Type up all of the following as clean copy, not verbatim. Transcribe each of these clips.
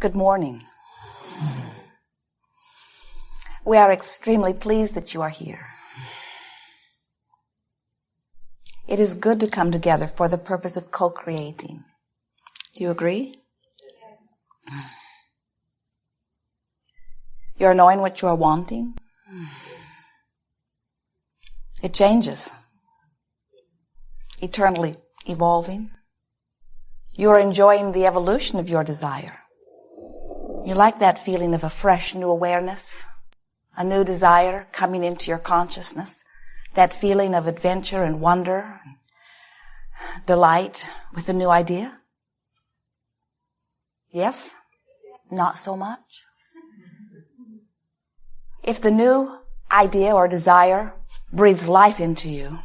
Good morning. We are extremely pleased that you are here. It is good to come together for the purpose of co-creating. Do you agree? Yes. You are knowing what you are wanting. It changes. Eternally evolving. You are enjoying the evolution of your desire. You like that feeling of a fresh new awareness, a new desire coming into your consciousness, that feeling of adventure and wonder, and delight with a new idea? Yes? Not so much? If the new idea or desire breathes life into you,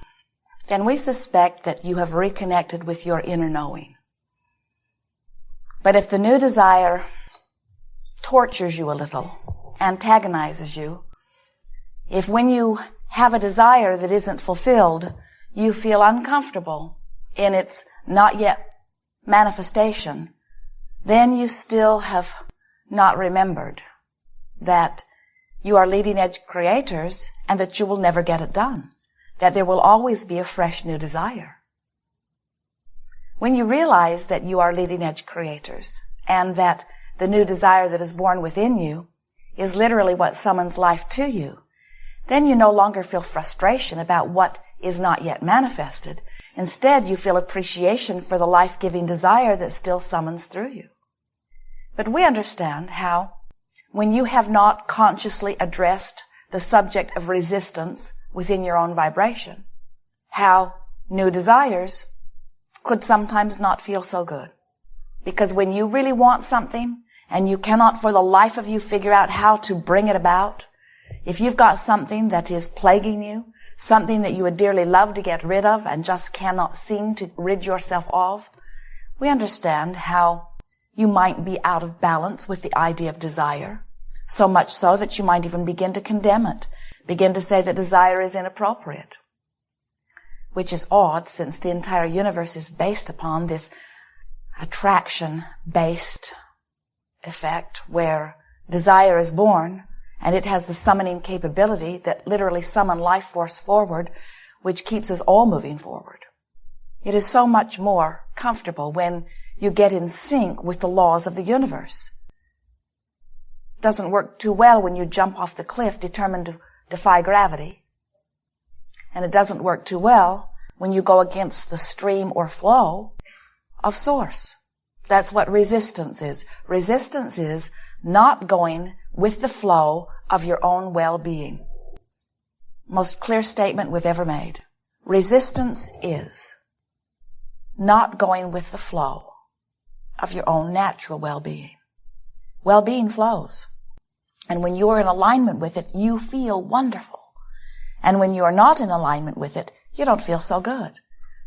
then we suspect that you have reconnected with your inner knowing. But if the new desire tortures you a little, antagonizes you, if when you have a desire that isn't fulfilled, you feel uncomfortable in its not yet manifestation, then you still have not remembered that you are leading edge creators and that you will never get it done, that there will always be a fresh new desire. When you realize that you are leading edge creators and that the new desire that is born within you is literally what summons life to you, then you no longer feel frustration about what is not yet manifested. Instead, you feel appreciation for the life-giving desire that still summons through you. But we understand how, when you have not consciously addressed the subject of resistance within your own vibration, how new desires could sometimes not feel so good. Because when you really want something, and you cannot for the life of you figure out how to bring it about, if you've got something that is plaguing you, something that you would dearly love to get rid of and just cannot seem to rid yourself of, we understand how you might be out of balance with the idea of desire, so much so that you might even begin to condemn it, begin to say that desire is inappropriate, which is odd since the entire universe is based upon this attraction-based effect where desire is born and it has the summoning capability that literally summon life force forward, which keeps us all moving forward. It is so much more comfortable when you get in sync with the laws of the universe. It doesn't work too well when you jump off the cliff determined to defy gravity. And it doesn't work too well when you go against the stream or flow of source. That's what resistance is. Resistance is not going with the flow of your own well-being. Most clear statement we've ever made. Resistance is not going with the flow of your own natural well-being. Well-being flows. And when you are in alignment with it, you feel wonderful. And when you are not in alignment with it, you don't feel so good.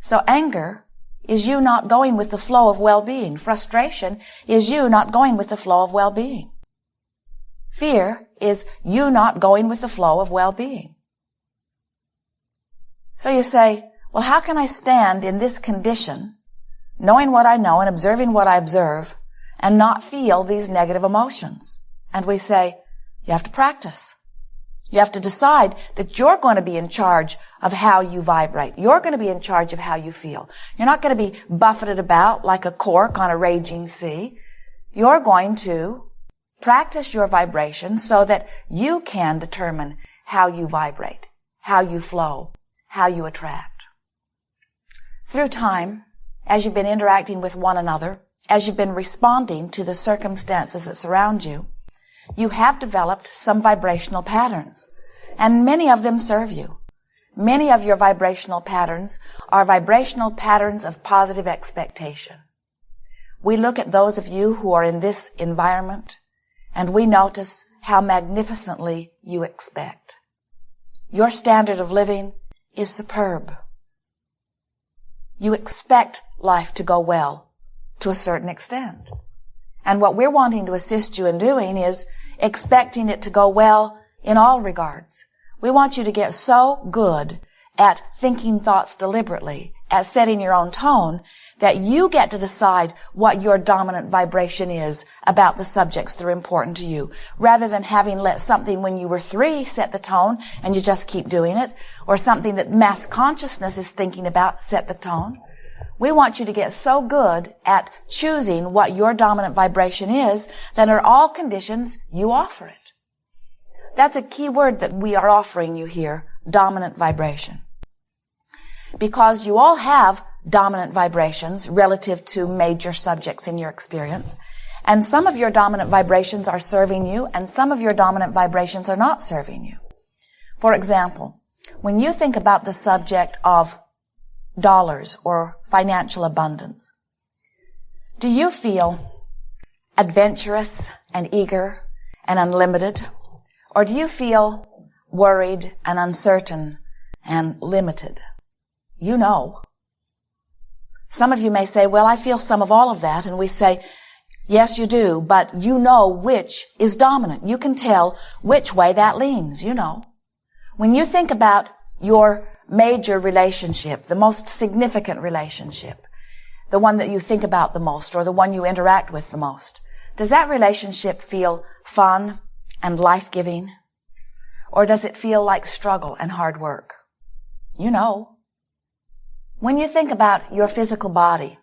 So anger is you not going with the flow of well-being. Frustration is you not going with the flow of well-being. Fear is you not going with the flow of well-being. So you say, well, how can I stand in this condition, knowing what I know and observing what I observe, and not feel these negative emotions? And we say, you have to practice. You have to decide that you're going to be in charge of how you vibrate. You're going to be in charge of how you feel. You're not going to be buffeted about like a cork on a raging sea. You're going to practice your vibration so that you can determine how you vibrate, how you flow, how you attract. Through time, as you've been interacting with one another, as you've been responding to the circumstances that surround you, you have developed some vibrational patterns, and many of them serve you. Many of your vibrational patterns are vibrational patterns of positive expectation. We look at those of you who are in this environment, and we notice how magnificently you expect. Your standard of living is superb. You expect life to go well to a certain extent. And what we're wanting to assist you in doing is expecting it to go well in all regards. We want you to get so good at thinking thoughts deliberately, at setting your own tone, that you get to decide what your dominant vibration is about the subjects that are important to you, rather than having let something when you were 3 set the tone and you just keep doing it, or something that mass consciousness is thinking about set the tone. We want you to get so good at choosing what your dominant vibration is that under all conditions you offer it. That's a key word that we are offering you here, dominant vibration. Because you all have dominant vibrations relative to major subjects in your experience. And some of your dominant vibrations are serving you, and some of your dominant vibrations are not serving you. For example, when you think about the subject of dollars or financial abundance, do you feel adventurous and eager and unlimited? Or do you feel worried and uncertain and limited? You know. Some of you may say, well, I feel some of all of that. And we say, yes, you do, but you know which is dominant. You can tell which way that leans, you know. When you think about your major relationship, the most significant relationship, the one that you think about the most, or the one you interact with the most, does that relationship feel fun and life-giving? Or does it feel like struggle and hard work? You know. When you think about your physical body,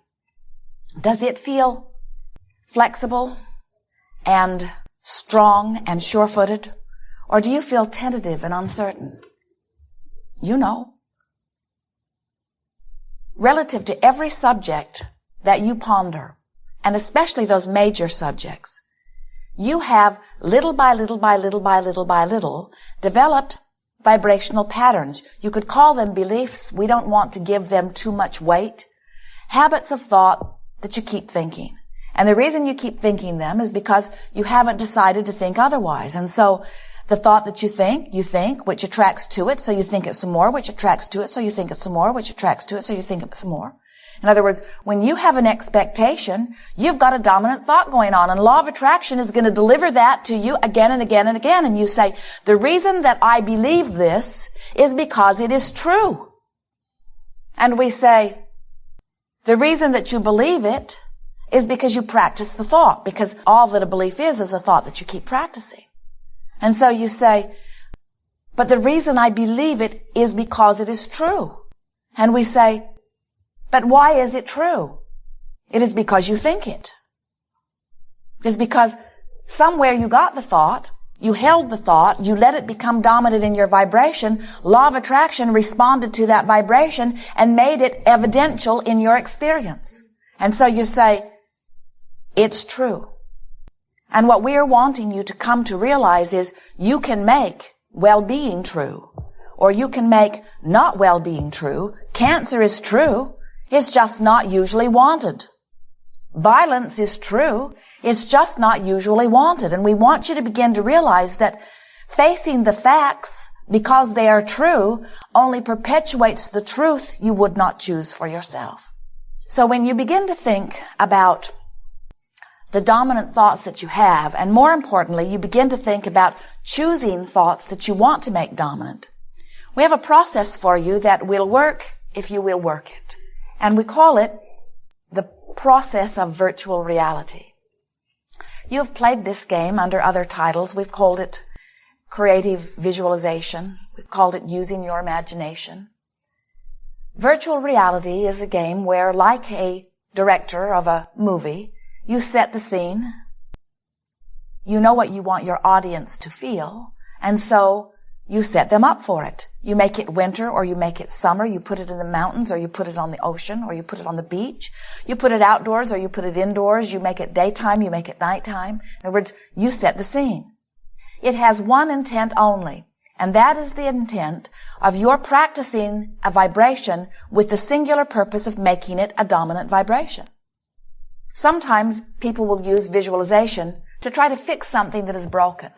does it feel flexible and strong and sure-footed? Or do you feel tentative and uncertain? You know. Relative to every subject that you ponder, and especially those major subjects, you have little by little by little by little by little developed vibrational patterns. You could call them beliefs. We don't want to give them too much weight. Habits of thought that you keep thinking. And the reason you keep thinking them is because you haven't decided to think otherwise. And so the thought that you think, which attracts to it, so you think it some more, which attracts to it, so you think it some more, which attracts to it, so you think it some more. In other words, when you have an expectation, you've got a dominant thought going on, and law of attraction is going to deliver that to you again and again and again. And you say, the reason that I believe this is because it is true. And we say, the reason that you believe it is because you practice the thought, because all that a belief is a thought that you keep practicing. And so you say, but the reason I believe it is because it is true. And we say, but why is it true? It is because you think it. It's because somewhere you got the thought, you held the thought, you let it become dominant in your vibration, law of attraction responded to that vibration and made it evidential in your experience. And so you say, it's true. And what we are wanting you to come to realize is you can make well-being true, or you can make not well-being true. Cancer is true. It's just not usually wanted. Violence is true. It's just not usually wanted. And we want you to begin to realize that facing the facts, because they are true, only perpetuates the truth you would not choose for yourself. So when you begin to think about the dominant thoughts that you have, and more importantly, you begin to think about choosing thoughts that you want to make dominant, we have a process for you that will work if you will work it. And we call it the process of virtual reality. You've played this game under other titles. We've called it creative visualization. We've called it using your imagination. Virtual reality is a game where, like a director of a movie, you set the scene. You know what you want your audience to feel, and so you set them up for it. You make it winter or you make it summer. You put it in the mountains or you put it on the ocean or you put it on the beach. You put it outdoors or you put it indoors. You make it daytime, you make it nighttime. In other words, you set the scene. It has one intent only, and that is the intent of your practicing a vibration with the singular purpose of making it a dominant vibration. Sometimes people will use visualization to try to fix something that is broken.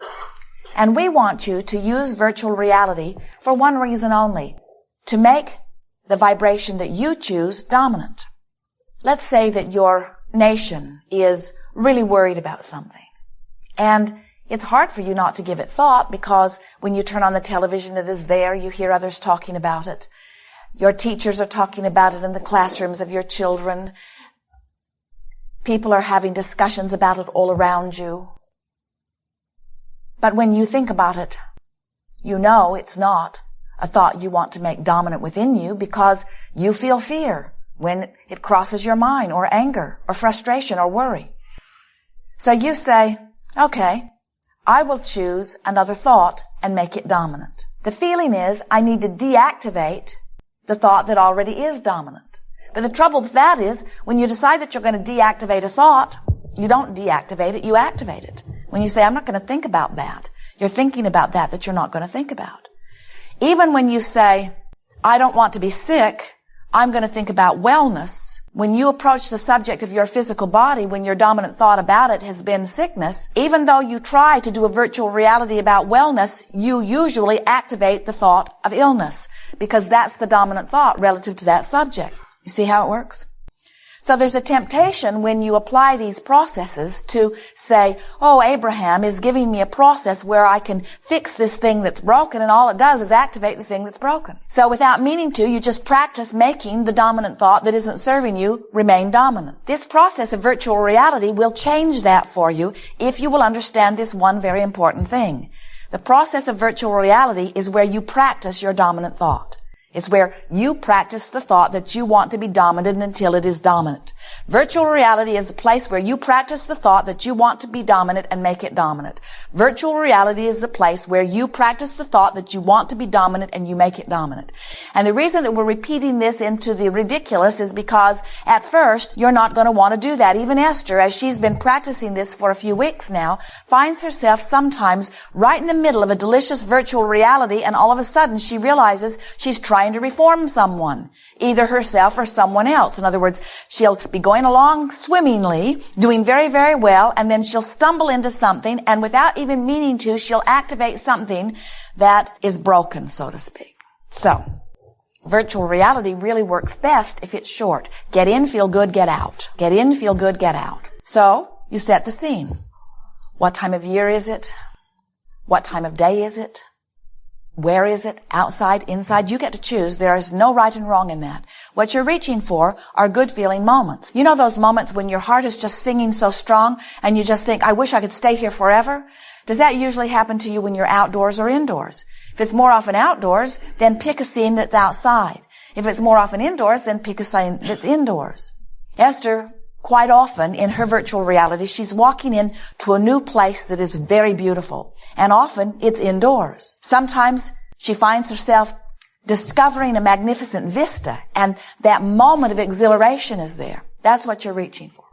And we want you to use virtual reality for one reason only, to make the vibration that you choose dominant. Let's say that your nation is really worried about something. And it's hard for you not to give it thought, because when you turn on the television, it is there, you hear others talking about it. Your teachers are talking about it in the classrooms of your children. People are having discussions about it all around you. But when you think about it, you know it's not a thought you want to make dominant within you because you feel fear when it crosses your mind, or anger, or frustration, or worry. So you say, okay, I will choose another thought and make it dominant. The feeling is I need to deactivate the thought that already is dominant. But the trouble with that is when you decide that you're going to deactivate a thought, you don't deactivate it, you activate it. When you say, I'm not going to think about that, you're thinking about that you're not going to think about. Even when you say, I don't want to be sick, I'm going to think about wellness. When you approach the subject of your physical body, when your dominant thought about it has been sickness, even though you try to do a virtual reality about wellness, you usually activate the thought of illness because that's the dominant thought relative to that subject. You see how it works? So there's a temptation when you apply these processes to say, oh, Abraham is giving me a process where I can fix this thing that's broken, and all it does is activate the thing that's broken. So without meaning to, you just practice making the dominant thought that isn't serving you remain dominant. This process of virtual reality will change that for you if you will understand this one very important thing. The process of virtual reality is where you practice your dominant thought. It's where you practice the thought that you want to be dominant until it is dominant. Virtual reality is a place where you practice the thought that you want to be dominant and make it dominant. Virtual reality is the place where you practice the thought that you want to be dominant and you make it dominant. And the reason that we're repeating this into the ridiculous is because at first you're not going to want to do that. Even Esther, as she's been practicing this for a few weeks now, finds herself sometimes right in the middle of a delicious virtual reality, and all of a sudden she realizes she's trying to reform someone, either herself or someone else. In other words, she'll be going along swimmingly, doing very, very well, and then she'll stumble into something, and without even meaning to, she'll activate something that is broken, so to speak. So, virtual reality really works best if it's short. Get in, feel good, get out. Get in, feel good, get out. So, you set the scene. What time of year is it? What time of day is it? Where is it? Outside, inside? You get to choose. There is no right and wrong in that. What you're reaching for are good feeling moments. You know those moments when your heart is just singing so strong and you just think, I wish I could stay here forever? Does that usually happen to you when you're outdoors or indoors? If it's more often outdoors, then pick a scene that's outside. If it's more often indoors, then pick a scene that's indoors. Esther, quite often in her virtual reality, she's walking into a new place that is very beautiful. And often it's indoors. Sometimes she finds herself discovering a magnificent vista, and that moment of exhilaration is there. That's what you're reaching for.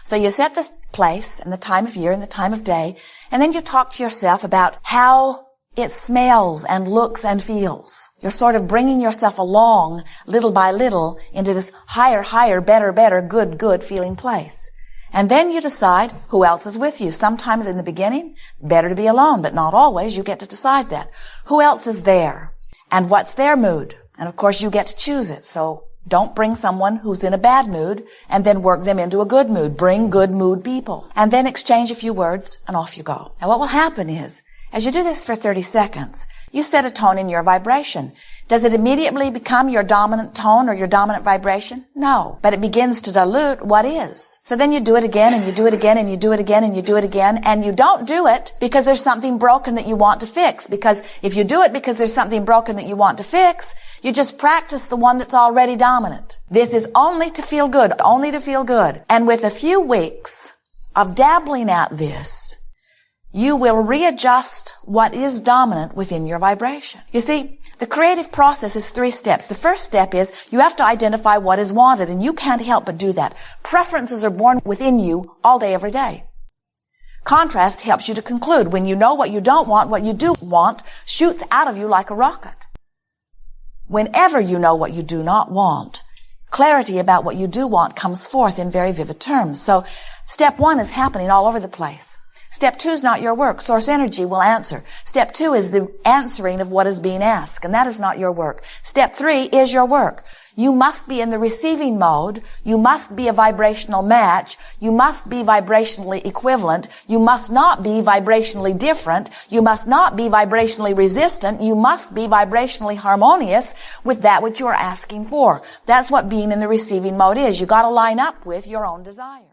So you set the place and the time of year and the time of day, and then you talk to yourself about how it smells and looks and feels. You're sort of bringing yourself along little by little into this higher, better, good feeling place. And then you decide who else is with you. Sometimes in the beginning, it's better to be alone, but not always. You get to decide that. Who else is there? And what's their mood? And of course, you get to choose it. So don't bring someone who's in a bad mood and then work them into a good mood. Bring good mood people. And then exchange a few words and off you go. And what will happen is, as you do this for 30 seconds, you set a tone in your vibration. Does it immediately become your dominant tone or your dominant vibration? No. But it begins to dilute what is. So then you do it again, and you do it again, and you do it again, and you do it again, and you don't do it because there's something broken that you want to fix. Because if you do it because there's something broken that you want to fix, you just practice the one that's already dominant. This is only to feel good, only to feel good. And with a few weeks of dabbling at this, you will readjust what is dominant within your vibration. You see, the creative process is 3 steps. The first step is you have to identify what is wanted, and you can't help but do that. Preferences are born within you all day, every day. Contrast helps you to conclude. When you know what you don't want, what you do want shoots out of you like a rocket. Whenever you know what you do not want, clarity about what you do want comes forth in very vivid terms. So step 1 is happening all over the place. Step 2 is not your work. Source energy will answer. Step 2 is the answering of what is being asked, and that is not your work. Step 3 is your work. You must be in the receiving mode. You must be a vibrational match. You must be vibrationally equivalent. You must not be vibrationally different. You must not be vibrationally resistant. You must be vibrationally harmonious with that which you are asking for. That's what being in the receiving mode is. You got to line up with your own desire.